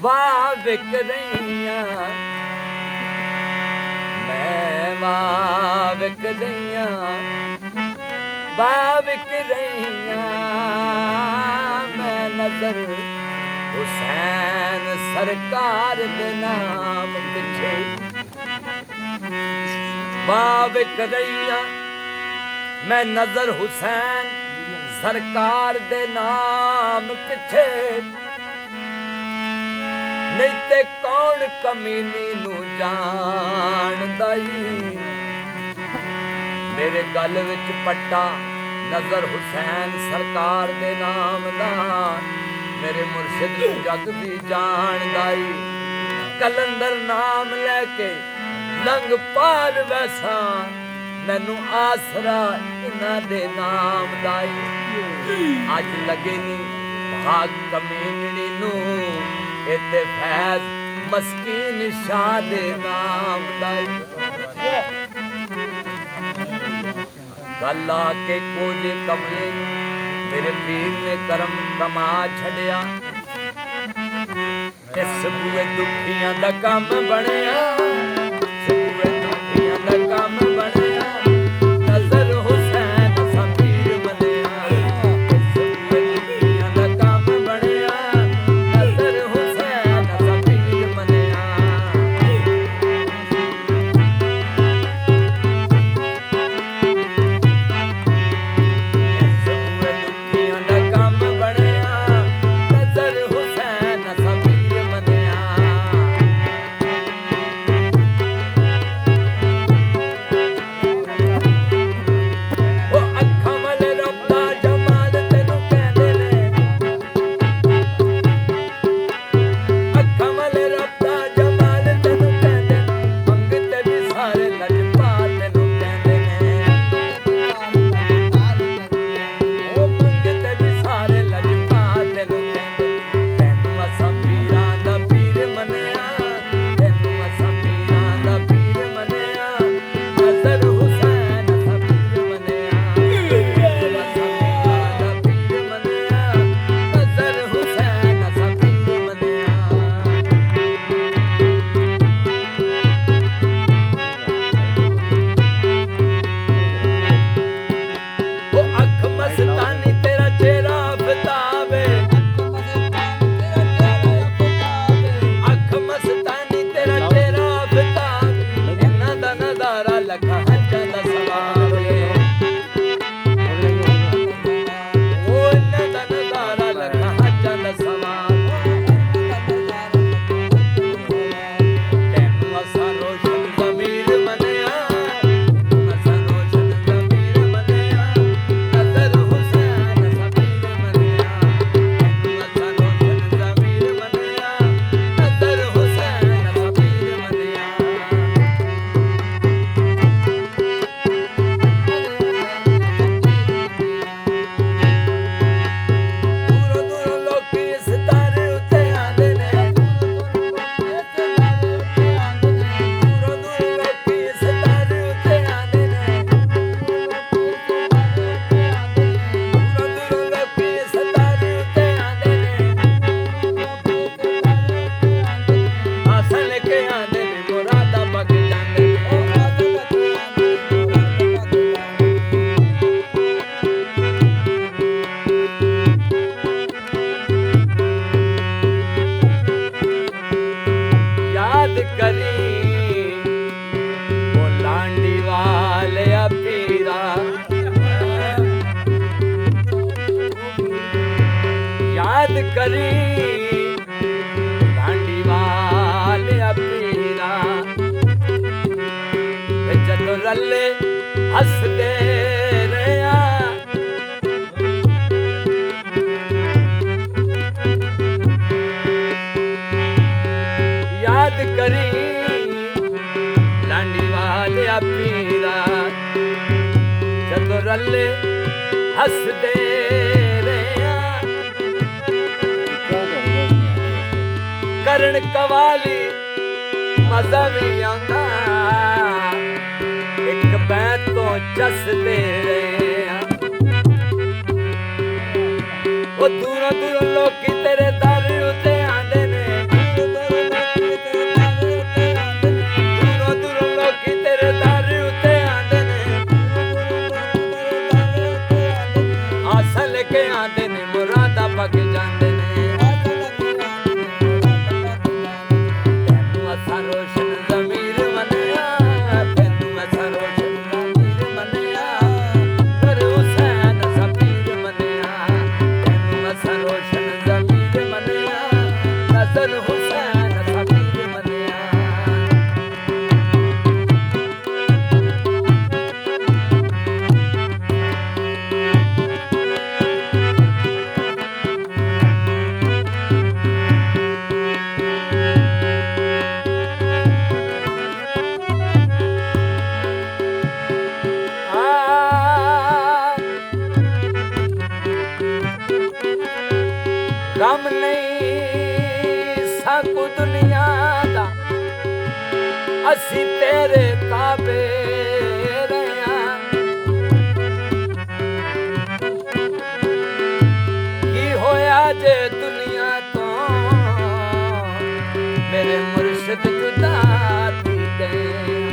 ਵਾਹ ਵਿਕ ਰਹੀਆਂ ਮੈਂ ਵਾਹ ਵਿਕ ਰਹੀਆਂ ਵਾਹ ਵਿਕ ਰਹੀਆਂ ਮੈਂ ਨਜ਼ਰ ਹੁਸੈਨ ਸਰਕਾਰ ਦੇ ਨਾਮ ਪਿੱਛੇ ਵਾਹ ਵਿਕ ਰਹੀਆਂ ਮੈਂ ਨਜ਼ਰ ਹੁਸੈਨ ਸਰਕਾਰ ਦੇ ਨਾਮ ਪਿੱਛੇ ਨਹੀਂ ਤੇ ਕੌਣ ਕਮੀਨੀ ਨੂੰ ਜਾਣਦਾ ਈ ਮੇਰੇ ਗਲ ਵਿੱਚ ਪੱਟਾ ਨਜ਼ਰ ਹੁਸੈਨ ਸਰਕਾਰ ਦੇ ਨਾਮ ਦਾ ਮੇਰੇ ਮੁਰਸ਼ਿਦ ਨੂੰ ਜਗ ਵੀ ਜਾਣਦਾ ਈ ਕਲੰਦਰ ਨਾਮ ਲੈ ਕੇ ਲੰਘ ਪਾਰ ਵੈਸਾ ਮੈਨੂੰ ਆਸਰਾ ਇਹਨਾਂ ਦੇ ਨਾਮ ਦਾ ਈ ਅੱਜ ਲੱਗੇ ਨੀ ਭਾਗ ਕਮੀਨੀ ਨੂੰ ਇਤੇ ਫੈਜ਼ ਮਸਕੀਨ ਸ਼ਾਹ ਦੇ ਨਾਮ ਦਾ ਗੱਲ ਆ ਕੇ ਕੋਝੇ ਕਮਲੇ ਮੇਰੇ ਪੀਰ ਨੇ ਕਰਮ ਕਮਾ ਛੜਿਆ ਇਸ ਬੂਏ ਦੁਖੀਆਂ ਦਾ ਕੰਮ ਬਣਿਆ ਬੂਏ ਦੁਖੀਆਂ ਦਾ ਕੰਮ ਬਣਿਆ ਨਜ਼ਰ ਹੁਸੈਨ ਫਕੀਰ ਬਣਿਆ ਇਸ ਬੂਏ ਦੁਖੀਆਂ ਦਾ ਕੰਮ ਬਣਿਆ ਨਜ਼ਰ ਹੁਸੈਨ ਫਕੀਰ ਬਣਿਆ ਇਸ ਬੂਏ ਦੁਖੀਆਂ ਦਾ ਕੰਮ ਬਣਿਆ ਨਜ਼ਰ ਹੁਸੈਨ ਫਕੀਰ ਬਣਿਆ ਕਰੀ ਲਾਂਡੀ ਵਾਲਿਆ ਪੀਰਾ ਜਦੋਂ ਰੱਲੇ ਹੱਸਦੇ ਰਿਆ ਯਾਦ ਕਰੀ ਲਾਂਡੀ ਵਾਲਿਆ ਪੀਰਾ ਜਦੋਂ ਰੱਲੇ ਹੱਸਦੇ ਕਰਨ ਕਵਾਲੀ ਮਜ਼ਾ ਵੀ ਆਉਂਦਾ ਇੱਕ ਬੈਤ ਤੋਂ ਚੱਸਦੇ ਰਹੇ ਉਹ ਦੂਰੋਂ ਦੂਰੋਂ ਲੋਕੀ ਤੇਰੇ ਦਰ ਉੱਤੇ ਆਂਦੇ ਨੇ ਨਜ਼ਰ ਹੁਸੈਨ ਅਸਾਂ ਪੀਰ ਮੰਨਿਆ ਗਮ ਨਹੀਂ ਸਾਕੂ ਦੁਨੀਆ ਦਾ ਅਸੀਂ ਤੇਰੇ ਤਾਬੇ ਰਹਿਆਂ ਕੀ ਹੋਇਆ ਜੇ ਦੁਨੀਆ ਤੋਂ ਮੇਰੇ ਮੁਰਸ਼ਿਦ ਜੁਦਾ ਥੀ ਗਏ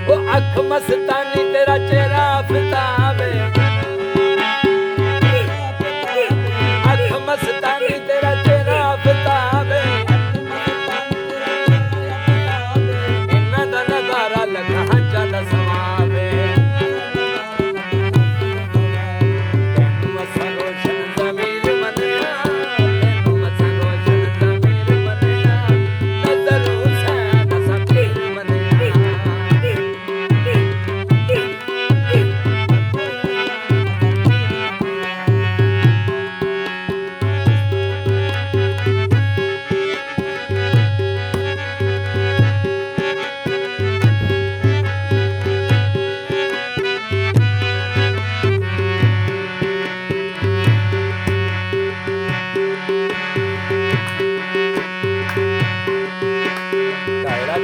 ਉਹ ਅੱਖ ਮਸਤਾਨੀ ਤੇਰਾ ਚਿਹਰਾ ਆਫਤਾਬੇ ਮਸਤਾਨੀ ਤੇਰਾ ਚਿਹਰਾ ਆਫਤਾਬੇ ਇਹਨਾਂ ਦਾ ਨਜ਼ਾਰਾ ਲੱਖਾਂ ਚੱਲ ਸਮਾਵੇ ਤੈਨੂੰ ਮਸਾਂ ਰੋਸ਼ਨ ਜ਼ਮੀਰ ਮੰਨਿਆ ਤੈਨੂੰ ਮਸਾਂ ਰੋਸ਼ਨ ਜ਼ਮੀਰ ਮੰਨਿਆ ਨਜ਼ਰ ਹੁਸੈਨ ਅਸਾਂ ਪੀਰ ਮੰਨਿਆ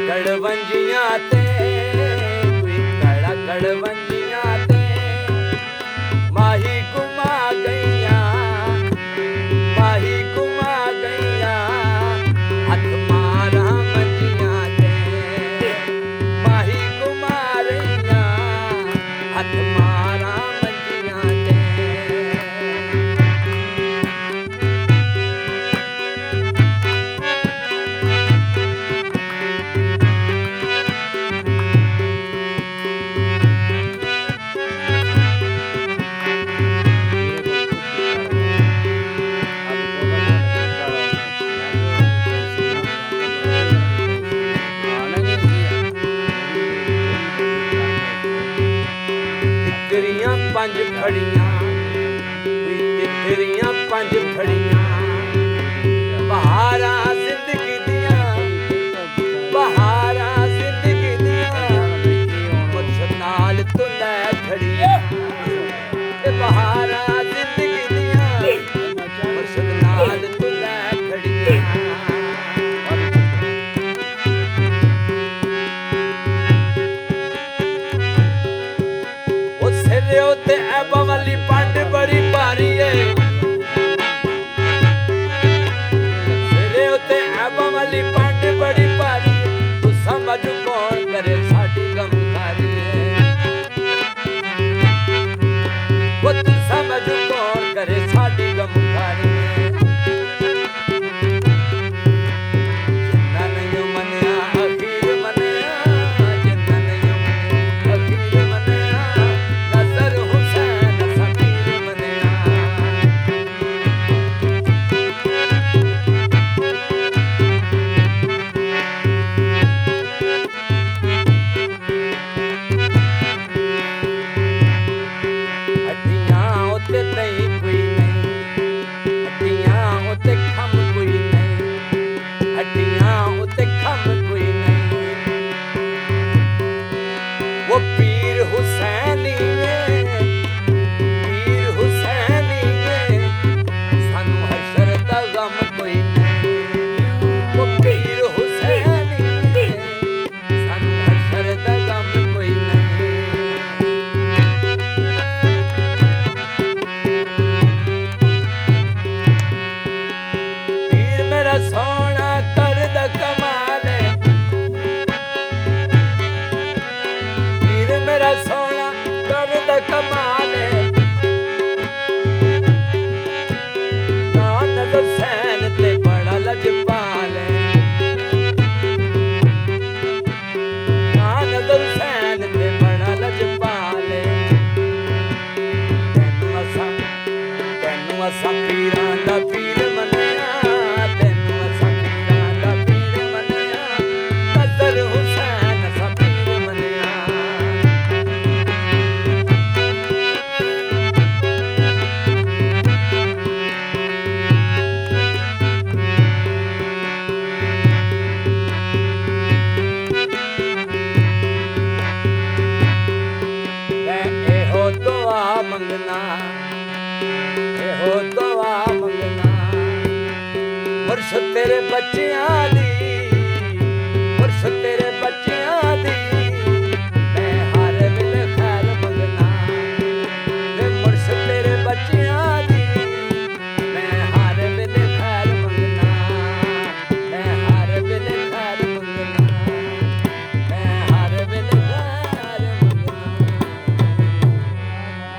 ਕੜਵੰਜੀਆਂ ਤੇ ਕੋਈ ਕੜਵੰਜੀਆਂ ਤੇ ਮਾਹੀ ਘੁਮਾ ਗਈਆਂ ਹੱਥ ਮਾਰਾਂ ਮੰਜੀਆਂ ਤੇ ਮਾਹੀ ਘੁਮਾ ਰਹੀਆਂ ਹੱਥ ਮਾਰਾਂ ਮੰਜੀਆਂ ਤੇ ਪੰਜ ਫੜੀਆਂ ਤੇਰੀਆਂ ਪੰਜ ਫੜੀਆਂ ਬਹਾਰਾਂ ਜ਼ਿੰਦਗੀ ਦੀਆਂ ਮੁਰਸ਼ਦ ਨਾਲ ਤੂੰ ਲੈ ਖੜੀਆਂ ਤੇ ਬਹਾਰਾਂ ਜ਼ਿੰਦਗੀ ਦੀਆਂ ਮੁਰਸ਼ਦ ਨਾਲ ਤੂੰ ਲੈ ਖੜੀਆਂ ਤੇ ਐਬਾ ਵਾਲੀ ਪੰਡ ਬੜੀ ਭਾਰੀ ਏ ਤੇਰੇ ਉੱਤੇ ਐਬਾ ਵਾਲੀ ਪੰਡ ਬੜੀ ਭਾਰੀ ਤੂੰ ਸਮਝ ਕੌਣ ਕਰੇ ਸਾਡੀ ਗਮਖਾਰੀ ਏ ਉਹ ਤੂੰ ਸਮਝ ਕੌਣ ਕਰੇ ਸਾਡੀ ਗਮਖਾਰੀ ਏ ਜਿੰਨਾ ਨਹੀਂ ਮੰਨਿਆ ਅਖੀਰ ਮੰਨਿਆ ਜਿੰਨਾ ਨਹੀਂ ਮੰਨਿਆ ਅਖੀਰ ਮੰਨਿਆ ਨਜ਼ਰ ਹੁਸੈਨ ਅਸਾਂ ਪੀਰ ਮੰਨਿਆ ਹੱਡੀਆਂ ਉੱਤੇ ਨਹੀਂ ਕੋਈ ਨਹੀਂ ਹੱਡੀਆਂ ਉੱਤੇ ਖੰਭ ਕੋਈ ਨਹੀਂ ਹੱਡੀਆਂ ਉੱਤੇ ਖੰਭ ਕੋਈ ਨਹੀਂ ਉਹ ਪੀਰ ਹੁਸੈਨੀ ਏ ਪੀਰ ਹੁਸੈਨੀ ਏ ਸਾਨੂੰ ਹਸ਼ਰ ਦਾ ਗਮ ਕੋਈ ਨਹੀਂ ਉਹ ਪੀਰ ਹੁਸੈਨੀ ਏ ਸਾਨੂੰ ਹਸ਼ਰ ਦਾ ਗਮ ਕੋਈ ਨਹੀਂ ਪੀਰ ਮੇਰਾ ਸੋਹਣਾ ਕਰਦਾ ਕਮਾਲ ਏ ਪੀਰ ਮੇਰਾ ਸੋਹਣਾ ਕਰਦਾ ਕਮਾਲ ਏ ਨਾ ਨਜ਼ਰ ਸੈਨ ਤੇ ਬੜਾ ਲਜਪਾਲ ਏ ਨਾ ਨਜ਼ਰ ਸੈਨ ਤੇ ਬੜਾ ਲਜਪਾਲ ਏ ਤੈਨੂੰ ਅਸਾਂ ਪੀਰਾਂ ਦਾ ਪੀਰ ਇਹੋ ਦੁਆ ਮੰਗਣਾ ਮੁਰਸ਼ਦ ਤੇਰੇ ਬੱਚਿਆਂ